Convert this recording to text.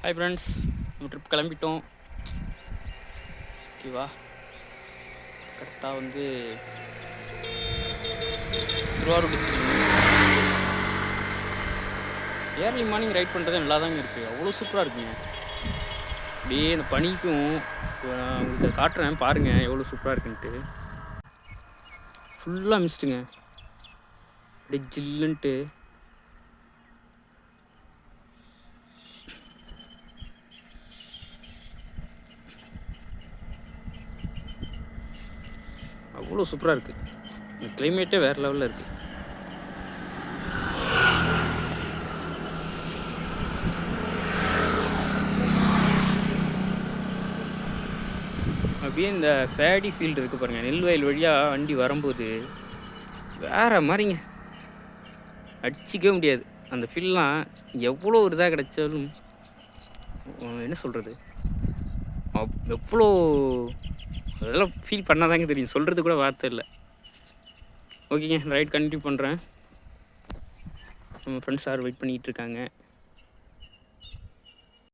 Hi friends, நம்ம trip கிளம்பிட்டோம். ஓகேவா? கரெக்டாக வந்து Thiruvarur district early morning ride பண்ணுறது நல்லா தாங்க இருக்குது. அவ்வளோ சூப்பராக இருக்குங்க. அப்படியே இந்த பனிக்கும் உங்களுக்கு காட்டுறேன் பாருங்கள் எவ்வளோ சூப்பராக இருக்குன்ட்டு. ஃபுல்லாக மிஸ்ட்டுங்க, அப்படியே ஜில்லுன்ட்டு. அவ்வளோ சூப்பராக இருக்குது. இந்த கிளைமேட்டே வேறு லெவலில் இருக்குது. அப்படியே இந்த பேடி ஃபீல்டு இருக்குது பாருங்கள், நெல் வயல் வழியாக வண்டி வரும்போது வேறு மாதிரிங்க, அடிச்சிக்கவே முடியாது. அந்த ஃபீல்லாம் எவ்வளோ ஒரு இதாக கிடச்சாலும் என்ன சொல்கிறது, எவ்வளோ அதெல்லாம் ஃபீல் பண்ணால் தாங்க தெரியும், சொல்கிறது கூட வார்த்தை இல்லை. ஓகேங்க, ரைட் கண்டினியூ பண்ணுறேன். நம்ம ஃப்ரெண்ட்ஸ் யாரும் வெயிட் பண்ணிகிட்டு இருக்காங்க.